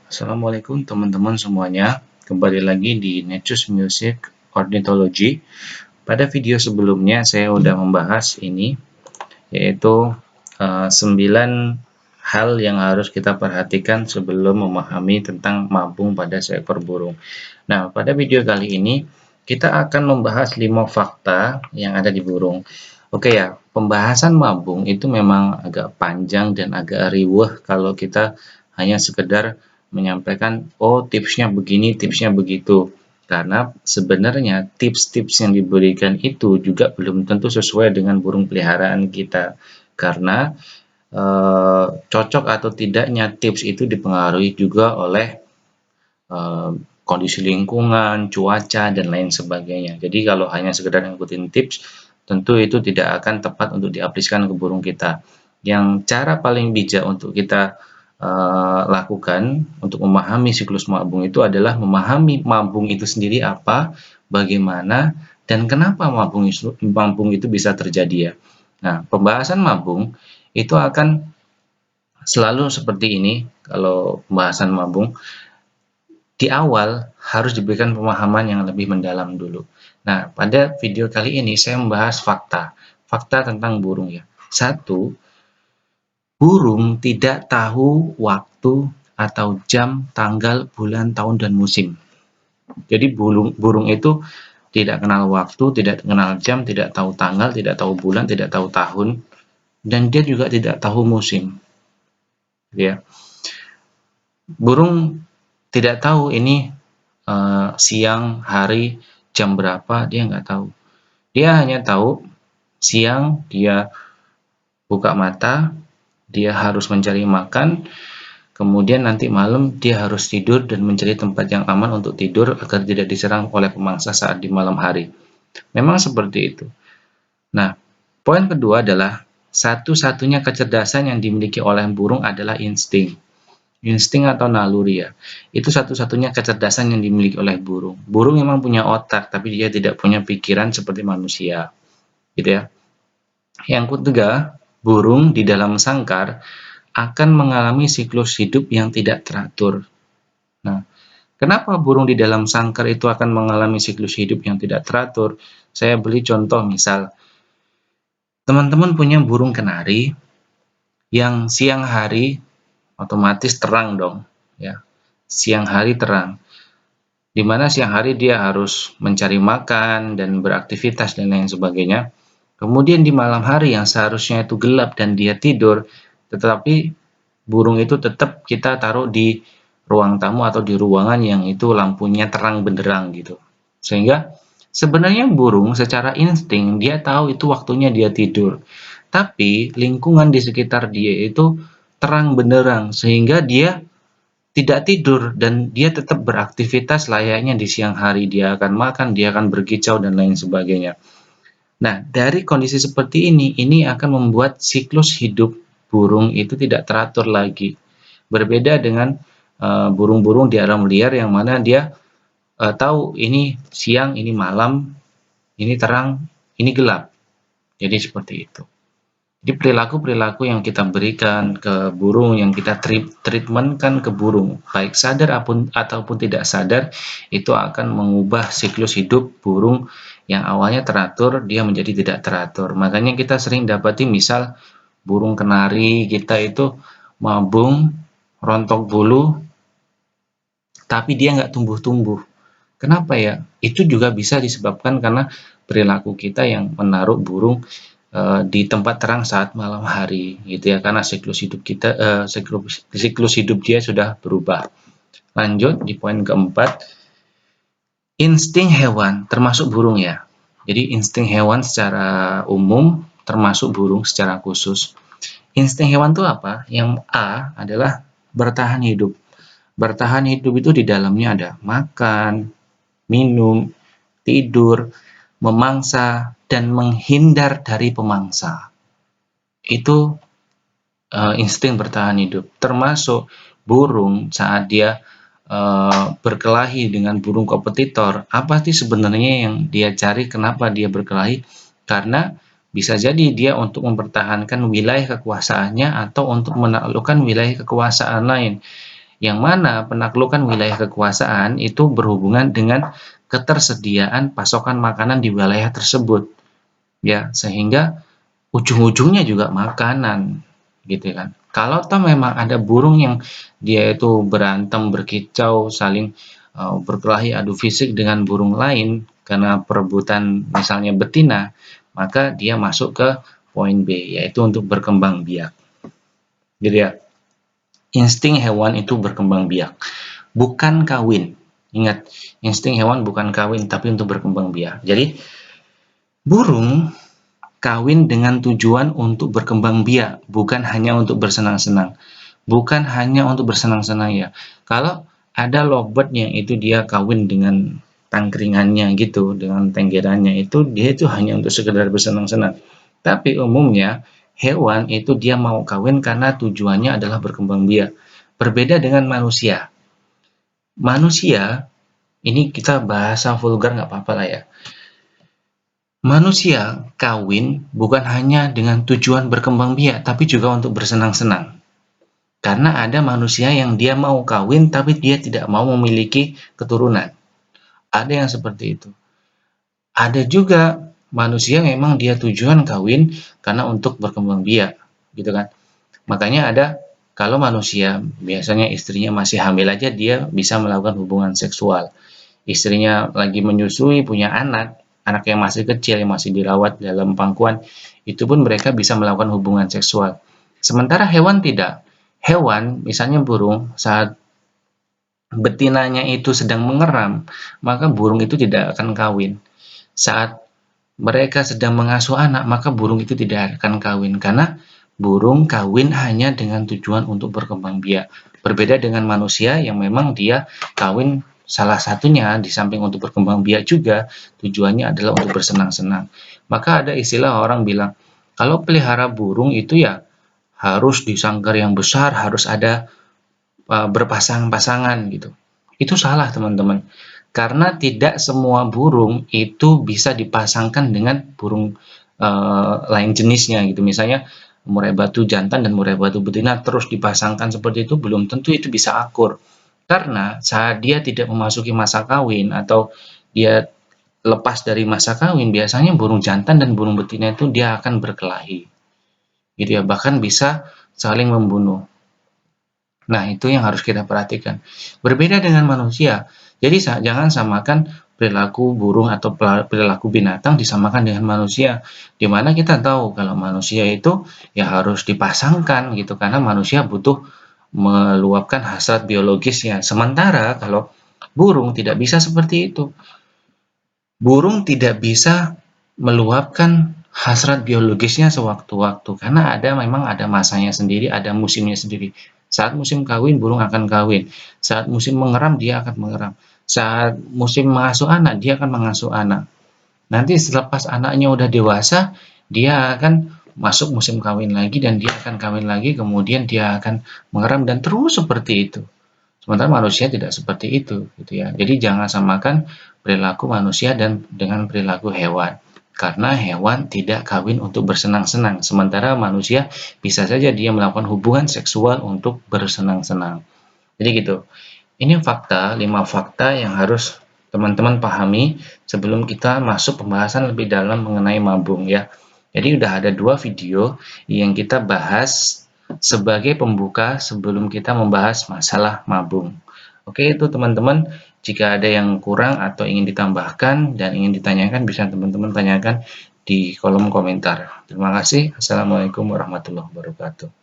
Assalamualaikum teman-teman semuanya. Kembali lagi di Nature's Music Ornithology. Pada video sebelumnya saya sudah membahas ini, yaitu 9 hal yang harus kita perhatikan sebelum memahami tentang mabung pada seekor burung. Nah, pada video kali ini kita akan membahas 5 fakta yang ada di burung. Oke ya, pembahasan mabung itu memang agak panjang dan agak riweh kalau kita hanya sekedar menyampaikan, oh tipsnya begini, tipsnya begitu. Karena sebenarnya tips-tips yang diberikan itu juga belum tentu sesuai dengan burung peliharaan kita. Karena cocok atau tidaknya tips itu dipengaruhi juga oleh kondisi lingkungan, cuaca, dan lain sebagainya. Jadi kalau hanya sekedar ngikutin tips, tentu itu tidak akan tepat untuk diaplikasikan ke burung kita. Yang cara paling bijak untuk kita lakukan untuk memahami siklus mabung itu adalah memahami mabung itu sendiri apa, bagaimana, dan kenapa mabung itu bisa terjadi ya. Nah, pembahasan mabung itu akan selalu seperti ini kalau pembahasan mabung. Di awal harus diberikan pemahaman yang lebih mendalam dulu. Nah, pada video kali ini saya membahas fakta tentang burung ya. 1. Burung tidak tahu waktu atau jam, tanggal, bulan, tahun, dan musim. Jadi burung itu tidak kenal waktu, tidak kenal jam, tidak tahu tanggal, tidak tahu bulan, tidak tahu tahun, dan dia juga tidak tahu musim. Ya. Burung tidak tahu ini siang, hari, jam berapa, dia nggak tahu. Dia hanya tahu siang dia buka mata, dia harus mencari makan, kemudian nanti malam dia harus tidur dan mencari tempat yang aman untuk tidur agar tidak diserang oleh pemangsa saat di malam hari. Memang seperti itu. Nah, poin kedua adalah satu-satunya kecerdasan yang dimiliki oleh burung adalah insting. Insting atau naluri ya. Itu satu-satunya kecerdasan yang dimiliki oleh burung. Burung memang punya otak, tapi dia tidak punya pikiran seperti manusia. Gitu ya. Yang ketiga, burung di dalam sangkar akan mengalami siklus hidup yang tidak teratur. Nah, kenapa burung di dalam sangkar itu akan mengalami siklus hidup yang tidak teratur? Saya beri contoh misal, teman-teman punya burung kenari yang siang hari otomatis terang dong, ya. Siang hari terang. Di mana siang hari dia harus mencari makan dan beraktivitas dan lain sebagainya. Kemudian di malam hari yang seharusnya itu gelap dan dia tidur, tetapi burung itu tetap kita taruh di ruang tamu atau di ruangan yang itu lampunya terang benderang gitu. Sehingga sebenarnya burung secara insting dia tahu itu waktunya dia tidur. Tapi lingkungan di sekitar dia itu terang benderang sehingga dia tidak tidur dan dia tetap beraktivitas layaknya di siang hari. Dia akan makan, dia akan berkicau dan lain sebagainya. Nah, dari kondisi seperti ini akan membuat siklus hidup burung itu tidak teratur lagi. Berbeda dengan burung-burung di alam liar yang mana dia tahu ini siang, ini malam, ini terang, ini gelap. Jadi seperti itu. Jadi perilaku-perilaku yang kita berikan ke burung, yang kita treatmentkan ke burung, baik sadar ataupun tidak sadar, itu akan mengubah siklus hidup burung yang awalnya teratur, dia menjadi tidak teratur. Makanya kita sering dapati misal burung kenari kita itu mabung, rontok bulu, tapi dia nggak tumbuh-tumbuh. Kenapa ya? Itu juga bisa disebabkan karena perilaku kita yang menaruh burung di tempat terang saat malam hari gitu ya, karena siklus hidup dia sudah berubah. Lanjut di poin keempat, insting hewan termasuk burung ya. Jadi insting hewan secara umum termasuk burung secara khusus. Insting hewan itu apa? Yang A adalah bertahan hidup. Bertahan hidup itu di dalamnya ada makan, minum, tidur, memangsa, dan menghindar dari pemangsa. Itu insting bertahan hidup. Termasuk burung saat dia berkelahi dengan burung kompetitor. Apa sih sebenarnya yang dia cari? Kenapa dia berkelahi? Karena bisa jadi dia untuk mempertahankan wilayah kekuasaannya atau untuk menaklukkan wilayah kekuasaan lain. yang mana penaklukan wilayah kekuasaan itu berhubungan dengan ketersediaan pasokan makanan di wilayah tersebut, ya, sehingga ujung-ujungnya juga makanan, gitu kan. Kalau toh memang ada burung yang dia itu berantem, berkicau, saling berkelahi adu fisik dengan burung lain karena perebutan misalnya betina, maka dia masuk ke poin B, yaitu untuk berkembang biak. Jadi ya, insting hewan itu berkembang biak, bukan kawin. Ingat, insting hewan bukan kawin, tapi untuk berkembang biak. Jadi, burung kawin dengan tujuan untuk berkembang biak, bukan hanya untuk bersenang-senang. Bukan hanya untuk bersenang-senang ya. Kalau ada lovebird yang itu dia kawin dengan tangkringannya gitu, dengan tenggerannya itu dia itu hanya untuk sekedar bersenang-senang. Tapi umumnya hewan itu dia mau kawin karena tujuannya adalah berkembang biak. Berbeda dengan manusia. Manusia, ini kita bahasa vulgar nggak apa-apa lah ya. Manusia kawin bukan hanya dengan tujuan berkembang biak, tapi juga untuk bersenang-senang. Karena ada manusia yang dia mau kawin, tapi dia tidak mau memiliki keturunan. Ada yang seperti itu. Ada juga manusia memang dia tujuan kawin karena untuk berkembang biak, gitu kan. Makanya ada kalau manusia biasanya istrinya masih hamil aja dia bisa melakukan hubungan seksual. Istrinya lagi menyusui, punya anak yang masih kecil, yang masih dirawat dalam pangkuan, itu pun mereka bisa melakukan hubungan seksual. Sementara hewan tidak. Hewan, misalnya burung, saat betinanya itu sedang mengeram, maka burung itu tidak akan kawin. Saat mereka sedang mengasuh anak, maka burung itu tidak akan kawin, karena burung kawin hanya dengan tujuan untuk berkembang biak. Berbeda dengan manusia yang memang dia kawin salah satunya di samping untuk berkembang biak juga tujuannya adalah untuk bersenang-senang. Maka ada istilah orang bilang, kalau pelihara burung itu ya harus di sangkar yang besar, harus ada berpasang-pasangan gitu. Itu salah teman-teman. Karena tidak semua burung itu bisa dipasangkan dengan burung lain jenisnya gitu. Misalnya murai batu jantan dan murai batu betina terus dipasangkan seperti itu belum tentu itu bisa akur. Karena saat dia tidak memasuki masa kawin atau dia lepas dari masa kawin, biasanya burung jantan dan burung betina itu dia akan berkelahi. Gitu ya, bahkan bisa saling membunuh. Nah, itu yang harus kita perhatikan. Berbeda dengan manusia. Jadi jangan samakan perilaku burung atau perilaku binatang disamakan dengan manusia. Di mana kita tahu kalau manusia itu ya harus dipasangkan gitu karena manusia butuh meluapkan hasrat biologisnya. Sementara kalau burung tidak bisa seperti itu. Burung tidak bisa meluapkan hasrat biologisnya sewaktu-waktu karena memang ada masanya sendiri, ada musimnya sendiri. Saat musim kawin, burung akan kawin. Saat musim mengeram, dia akan mengeram. Saat musim mengasuh anak, dia akan mengasuh anak. Nanti selepas anaknya udah dewasa, dia akan masuk musim kawin lagi dan dia akan kawin lagi, kemudian dia akan mengeram dan terus seperti itu. Sementara manusia tidak seperti itu, gitu ya. Jadi jangan samakan perilaku manusia dan dengan perilaku hewan. Karena hewan tidak kawin untuk bersenang-senang, sementara manusia bisa saja dia melakukan hubungan seksual untuk bersenang-senang. Jadi gitu. Ini fakta, 5 fakta yang harus teman-teman pahami sebelum kita masuk pembahasan lebih dalam mengenai mabung ya. Jadi udah ada 2 video yang kita bahas sebagai pembuka sebelum kita membahas masalah mabung. Oke, itu teman-teman. Jika ada yang kurang atau ingin ditambahkan dan ingin ditanyakan, bisa teman-teman tanyakan di kolom komentar. Terima kasih. Assalamualaikum warahmatullahi wabarakatuh.